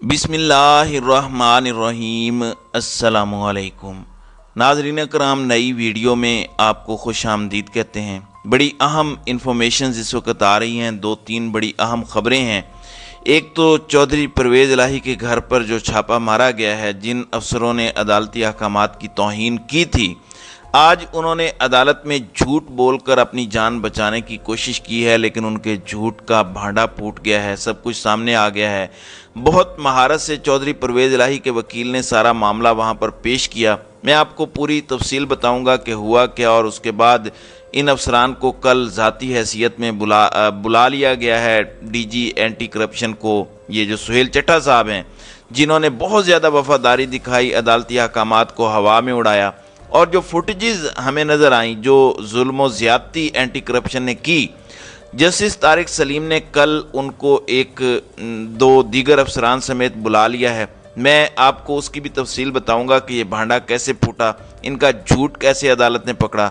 بسم اللہ الرحمن الرحیم۔ السلام علیکم ناظرین کرام، نئی ویڈیو میں آپ کو خوش آمدید کہتے ہیں۔ بڑی اہم انفارمیشنز اس وقت آ رہی ہیں، دو تین بڑی اہم خبریں ہیں۔ ایک تو چودھری پرویز الہی کے گھر پر جو چھاپہ مارا گیا ہے، جن افسروں نے عدالتی احکامات کی توہین کی تھی، آج انہوں نے عدالت میں جھوٹ بول کر اپنی جان بچانے کی کوشش کی ہے، لیکن ان کے جھوٹ کا بھانڈا پھوٹ گیا ہے، سب کچھ سامنے آ گیا ہے۔ بہت مہارت سے چودھری پرویز الہی کے وکیل نے سارا معاملہ وہاں پر پیش کیا۔ میں آپ کو پوری تفصیل بتاؤں گا کہ ہوا کیا، اور اس کے بعد ان افسران کو کل ذاتی حیثیت میں بلا لیا گیا ہے، ڈی جی اینٹی کرپشن کو، یہ جو سہیل چٹھا صاحب ہیں، جنہوں نے بہت زیادہ وفاداری دکھائی، عدالتی احکامات کو ہوا میں اڑایا، اور جو فوٹیجز ہمیں نظر آئیں جو ظلم و زیادتی اینٹی کرپشن نے کی، جسٹس طارق سلیم نے کل ان کو دو دیگر افسران سمیت بلا لیا ہے۔ میں آپ کو اس کی بھی تفصیل بتاؤں گا کہ یہ بھانڈا کیسے پھوٹا، ان کا جھوٹ کیسے عدالت نے پکڑا۔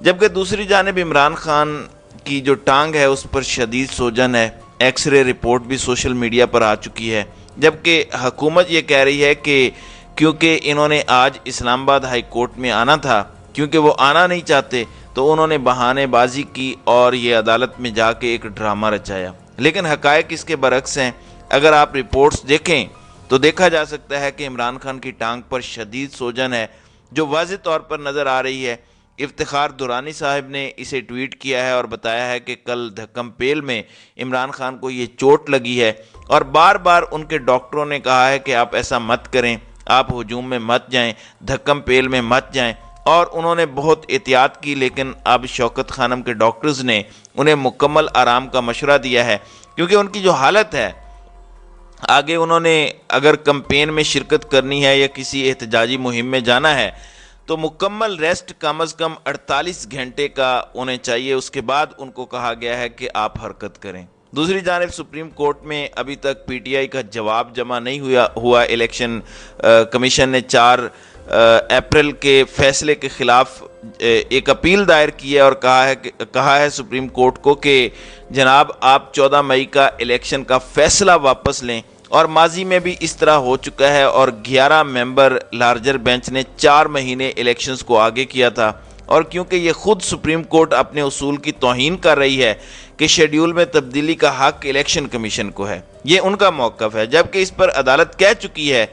جبکہ دوسری جانب عمران خان کی جو ٹانگ ہے اس پر شدید سوجن ہے، ایکس رے رپورٹ بھی سوشل میڈیا پر آ چکی ہے، جبکہ حکومت یہ کہہ رہی ہے کہ کیونکہ انہوں نے آج اسلام آباد ہائی کورٹ میں آنا تھا، کیونکہ وہ آنا نہیں چاہتے تو انہوں نے بہانے بازی کی اور یہ عدالت میں جا کے ایک ڈرامہ رچایا۔ لیکن حقائق اس کے برعکس ہیں۔ اگر آپ رپورٹس دیکھیں تو دیکھا جا سکتا ہے کہ عمران خان کی ٹانگ پر شدید سوجن ہے، جو واضح طور پر نظر آ رہی ہے۔ افتخار دورانی صاحب نے اسے ٹویٹ کیا ہے اور بتایا ہے کہ کل دھکم پیل میں عمران خان کو یہ چوٹ لگی ہے، اور بار بار ان کے ڈاکٹروں نے کہا ہے کہ آپ ایسا مت کریں، آپ ہجوم میں مت جائیں، دھکم پیل میں مت جائیں، اور انہوں نے بہت احتیاط کی۔ لیکن اب شوکت خانم کے ڈاکٹرز نے انہیں مکمل آرام کا مشورہ دیا ہے، کیونکہ ان کی جو حالت ہے، آگے انہوں نے اگر کمپین میں شرکت کرنی ہے یا کسی احتجاجی مہم میں جانا ہے تو مکمل ریسٹ کم از کم 48 گھنٹے کا انہیں چاہیے۔ اس کے بعد ان کو کہا گیا ہے کہ آپ حرکت کریں۔ دوسری جانب سپریم کورٹ میں ابھی تک پی ٹی آئی کا جواب جمع نہیں ہوا۔ الیکشن کمیشن نے 4 اپریل کے فیصلے کے خلاف ایک اپیل دائر کی ہے اور کہا ہے سپریم کورٹ کو کہ جناب آپ 14 مئی کا الیکشن کا فیصلہ واپس لیں، اور ماضی میں بھی اس طرح ہو چکا ہے، اور 11 ممبر لارجر بینچ نے 4 مہینے الیکشنز کو آگے کیا تھا، اور کیونکہ یہ خود سپریم کورٹ اپنے اصول کی توہین کر رہی ہے کہ شیڈیول میں تبدیلی کا حق الیکشن کمیشن کو ہے، یہ ان کا موقف ہے، جبکہ اس پر عدالت کہہ چکی ہے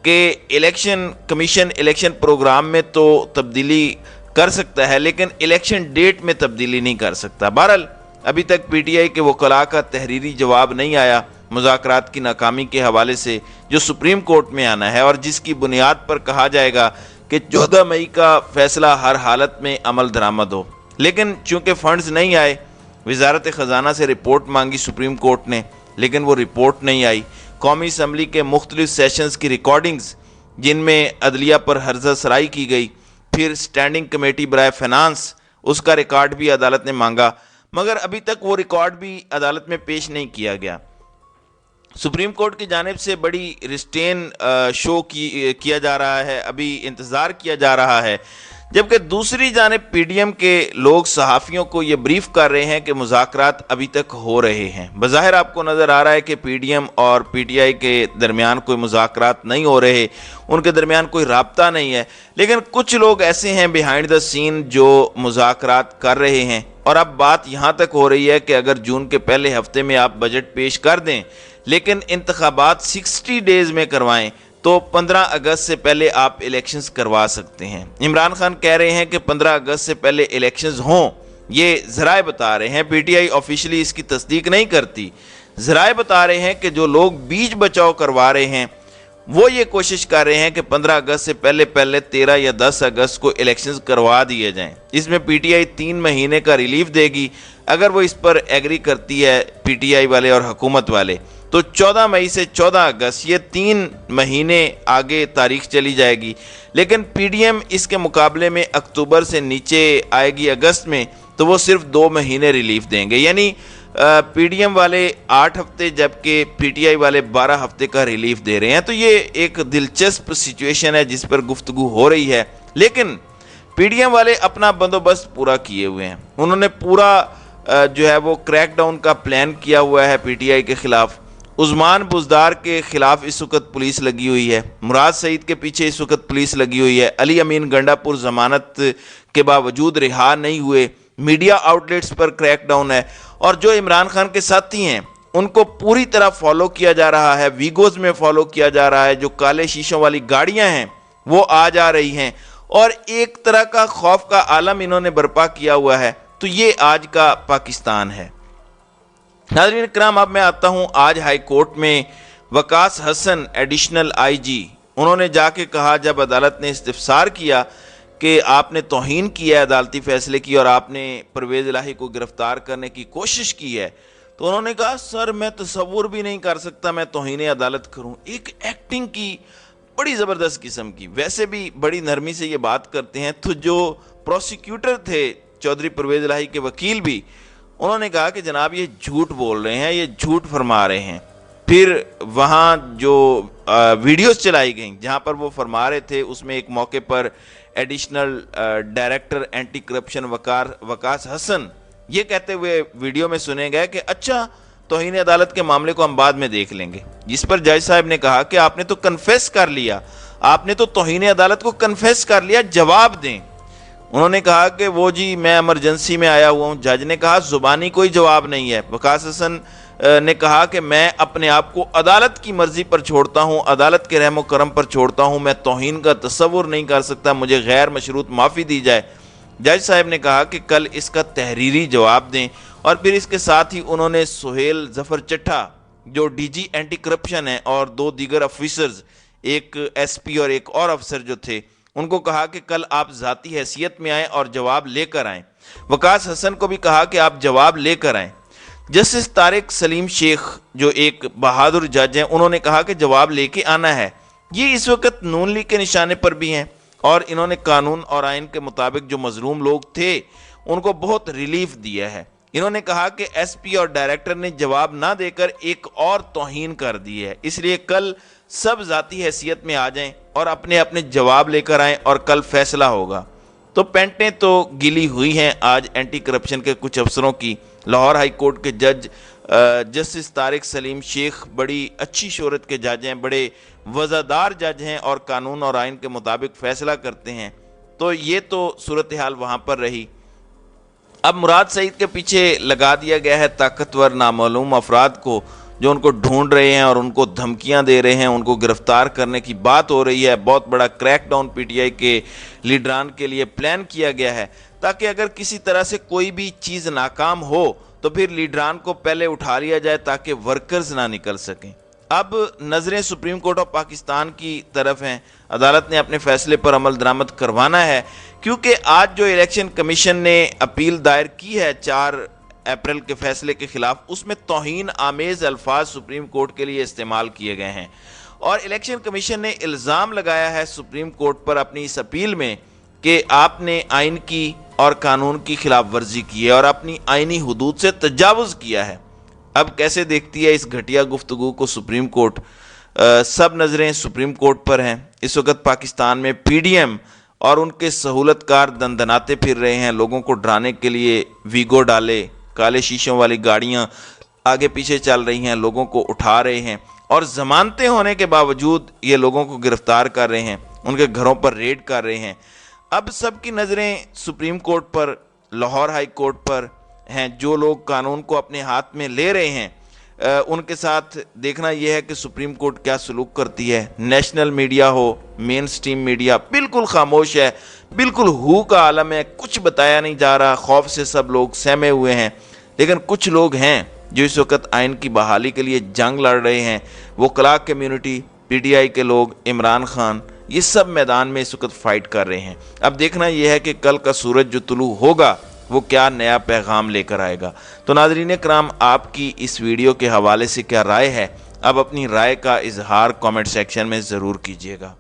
کہ الیکشن کمیشن الیکشن پروگرام میں تو تبدیلی کر سکتا ہے، لیکن الیکشن ڈیٹ میں تبدیلی نہیں کر سکتا۔ بہرحال ابھی تک پی ٹی آئی کے وکلاء کا تحریری جواب نہیں آیا مذاکرات کی ناکامی کے حوالے سے، جو سپریم کورٹ میں آنا ہے، اور جس کی بنیاد پر کہا جائے گا کہ 14 مئی کا فیصلہ ہر حالت میں عمل درآمد ہو۔ لیکن چونکہ فنڈز نہیں آئے، وزارت خزانہ سے رپورٹ مانگی سپریم کورٹ نے، لیکن وہ رپورٹ نہیں آئی۔ قومی اسمبلی کے مختلف سیشنز کی ریکارڈنگز، جن میں عدلیہ پر ہرزہ سرائی کی گئی، پھر سٹینڈنگ کمیٹی برائے فینانس، اس کا ریکارڈ بھی عدالت نے مانگا، مگر ابھی تک وہ ریکارڈ بھی عدالت میں پیش نہیں کیا گیا۔ سپریم کورٹ کی جانب سے بڑی ریسٹین شو کیا جا رہا ہے، ابھی انتظار کیا جا رہا ہے، جبکہ دوسری جانب پی ڈی ایم کے لوگ صحافیوں کو یہ بریف کر رہے ہیں کہ مذاکرات ابھی تک ہو رہے ہیں۔ بظاہر آپ کو نظر آ رہا ہے کہ پی ڈی ایم اور پی ٹی آئی کے درمیان کوئی مذاکرات نہیں ہو رہے، ان کے درمیان کوئی رابطہ نہیں ہے، لیکن کچھ لوگ ایسے ہیں بیہائنڈ دا سین جو مذاکرات کر رہے ہیں، اور اب بات یہاں تک ہو رہی ہے کہ اگر جون کے پہلے ہفتے میں آپ بجٹ پیش کر دیں، لیکن انتخابات 60 ڈیز میں کروائیں، تو 15 اگست سے پہلے آپ الیکشنز کروا سکتے ہیں۔ عمران خان کہہ رہے ہیں کہ 15 اگست سے پہلے الیکشنز ہوں، یہ ذرائع بتا رہے ہیں، پی ٹی آئی آفیشلی اس کی تصدیق نہیں کرتی۔ ذرائع بتا رہے ہیں کہ جو لوگ بیچ بچاؤ کروا رہے ہیں وہ یہ کوشش کر رہے ہیں کہ 15 اگست سے پہلے 13 یا 10 اگست کو الیکشنز کروا دیے جائیں۔ اس میں پی ٹی آئی 3 مہینے کا ریلیف دے گی۔ اگر وہ اس پر ایگری کرتی ہے پی ٹی آئی والے اور حکومت والے، تو 14 مئی سے 14 اگست یہ 3 مہینے آگے تاریخ چلی جائے گی۔ لیکن پی ڈی ایم اس کے مقابلے میں اکتوبر سے نیچے آئے گی اگست میں، تو وہ صرف 2 مہینے ریلیف دیں گے، یعنی پی ڈی ایم والے 8 ہفتے جبکہ پی ٹی آئی والے 12 ہفتے کا ریلیف دے رہے ہیں۔ تو یہ ایک دلچسپ سچویشن ہے جس پر گفتگو ہو رہی ہے، لیکن پی ڈی ایم والے اپنا بندوبست پورا کیے ہوئے ہیں، انہوں نے پورا جو ہے وہ کریک ڈاؤن کا پلان کیا ہوا ہے پی ٹی آئی کے خلاف، عثمان بزدار کے خلاف اس وقت پولیس لگی ہوئی ہے، مراد سعید کے پیچھے اس وقت پولیس لگی ہوئی ہے، علی امین گنڈا پور ضمانت کے باوجود رہا نہیں ہوئے، میڈیا آؤٹ لیٹس پر کریک ڈاؤن ہے، اور جو عمران خان کے ساتھی ہیں ان کو پوری طرح فالو کیا جا رہا ہے، ویگوز میں فالو کیا جا رہا ہے، جو کالے شیشوں والی گاڑیاں ہیں وہ آ جا رہی ہیں، اور ایک طرح کا خوف کا عالم انہوں نے برپا کیا ہوا ہے۔ تو یہ آج کا پاکستان ہے۔ ناظرین کرام، اب میں آتا ہوں آج ہائی کورٹ میں وقاص حسن ایڈیشنل آئی جی، انہوں نے جا کے کہا جب عدالت نے استفسار کیا کہ آپ نے توہین کی ہے عدالتی فیصلے کی اور آپ نے پرویز الہی کو گرفتار کرنے کی کوشش کی ہے، تو انہوں نے کہا سر میں تصور بھی نہیں کر سکتا میں توہین عدالت کروں۔ ایک ایکٹنگ کی بڑی زبردست قسم کی، ویسے بھی بڑی نرمی سے یہ بات کرتے ہیں، تو جو پروسیکیوٹر تھے چودھری پرویز الہی کے وکیل بھی، انہوں نے کہا کہ جناب یہ جھوٹ بول رہے ہیں، یہ جھوٹ فرما رہے ہیں۔ پھر وہاں جو ویڈیوز چلائی گئیں جہاں پر وہ فرما رہے تھے، اس میں ایک موقع پر ایڈیشنل ڈائریکٹر اینٹی کرپشن وقاص حسن یہ کہتے ہوئے ویڈیو میں سنے گئے کہ اچھا توہین عدالت کے معاملے کو ہم بعد میں دیکھ لیں گے، جس پر جج صاحب نے کہا کہ آپ نے تو کنفیس کر لیا، آپ نے تو توہین عدالت کو کنفیس کر لیا، جواب دیں۔ انہوں نے کہا کہ وہ جی میں ایمرجنسی میں آیا ہوا ہوں۔ جج نے کہا زبانی کوئی جواب نہیں ہے۔ وقاص حسن نے کہا کہ میں اپنے آپ کو عدالت کی مرضی پر چھوڑتا ہوں، عدالت کے رحم و کرم پر چھوڑتا ہوں، میں توہین کا تصور نہیں کر سکتا، مجھے غیر مشروط معافی دی جائے۔ جج صاحب نے کہا کہ کل اس کا تحریری جواب دیں، اور پھر اس کے ساتھ ہی انہوں نے سہیل ظفر چٹھا جو ڈی جی اینٹی کرپشن ہے اور دو دیگر افیسرز، ایک ایس پی اور ایک اور افسر جو تھے، ان کو کہا کہ کل آپ ذاتی حیثیت میں آئیں اور جواب لے کر آئیں۔ وقاص حسن کو بھی کہا کہ آپ جواب لے کر آئیں۔ جسٹس طارق سلیم شیخ جو ایک بہادر جج ہیں، انہوں نے کہا کہ جواب لے کے آنا ہے۔ یہ اس وقت نون لیگ کے نشانے پر بھی ہیں، اور انہوں نے قانون اور آئین کے مطابق جو مظلوم لوگ تھے ان کو بہت ریلیف دیا ہے۔ انہوں نے کہا کہ ایس پی اور ڈائریکٹر نے جواب نہ دے کر ایک اور توہین کر دی ہے، اس لیے کل سب ذاتی حیثیت میں آ جائیں اور اپنے اپنے جواب لے کر آئیں، اور کل فیصلہ ہوگا۔ تو پینٹیں تو گیلی ہوئی ہیں آج اینٹی کرپشن کے کچھ افسروں کی۔ لاہور ہائی کورٹ کے جج جسٹس طارق سلیم شیخ بڑی اچھی شہرت کے جج ہیں، بڑے وزادار جج ہیں، اور قانون اور آئین کے مطابق فیصلہ کرتے ہیں۔ تو یہ تو صورتحال وہاں پر رہی۔ اب مراد سعید کے پیچھے لگا دیا گیا ہے طاقتور نامعلوم افراد کو، جو ان کو ڈھونڈ رہے ہیں اور ان کو دھمکیاں دے رہے ہیں، ان کو گرفتار کرنے کی بات ہو رہی ہے۔ بہت بڑا crackdown P T I کے لیڈران کے لیے پلان کیا گیا ہے، تاکہ اگر کسی طرح سے کوئی بھی چیز ناکام ہو تو پھر لیڈران کو پہلے اٹھا لیا جائے تاکہ ورکرز نہ نکل سکیں۔ اب نظریں سپریم کورٹ آف پاکستان کی طرف ہیں۔ عدالت نے اپنے فیصلے پر عمل درآمد کروانا ہے، کیونکہ آج جو الیکشن کمیشن نے اپیل دائر کی ہے 4 اپریل کے فیصلے کے خلاف، اس میں توہین آمیز الفاظ سپریم کورٹ کے لیے استعمال کیے گئے ہیں، اور الیکشن کمیشن نے الزام لگایا ہے سپریم کورٹ پر اپنی اس اپیل میں کہ آپ نے آئین کی اور قانون کی خلاف ورزی کی ہے اور اپنی آئینی حدود سے تجاوز کیا ہے۔ اب کیسے دیکھتی ہے اس گھٹیا گفتگو کو سپریم کورٹ؟ سب نظریں سپریم کورٹ پر ہیں۔ اس وقت پاکستان میں پی ڈی ایم اور ان کے سہولت کار دندناتے پھر رہے ہیں، لوگوں کو ڈرانے کے لیے ویگو ڈالے، کالے شیشوں والی گاڑیاں آگے پیچھے چل رہی ہیں، لوگوں کو اٹھا رہے ہیں، اور ضمانتیں ہونے کے باوجود یہ لوگوں کو گرفتار کر رہے ہیں، ان کے گھروں پر ریڈ کر رہے ہیں۔ اب سب کی نظریں سپریم کورٹ پر، لاہور ہائی کورٹ پر ہیں۔ جو لوگ قانون کو اپنے ہاتھ میں لے رہے ہیں ان کے ساتھ دیکھنا یہ ہے کہ سپریم کورٹ کیا سلوک کرتی ہے۔ نیشنل میڈیا ہو، مین سٹریم میڈیا بالکل خاموش ہے، بالکل ہو کا عالم ہے، کچھ بتایا نہیں جا رہا، خوف سے سب لوگ سہمے ہوئے ہیں۔ لیکن کچھ لوگ ہیں جو اس وقت آئین کی بحالی کے لیے جنگ لڑ رہے ہیں، وہ clock community, P T I کے لوگ، عمران خان، یہ سب میدان میں اس وقت فائٹ کر رہے ہیں۔ اب دیکھنا یہ ہے کہ کل کا سورج جو طلوع ہوگا وہ کیا نیا پیغام لے کر آئے گا۔ تو ناظرین کرام، آپ کی اس ویڈیو کے حوالے سے کیا رائے ہے؟ اب اپنی رائے کا اظہار کامنٹ سیکشن میں ضرور کیجیے گا۔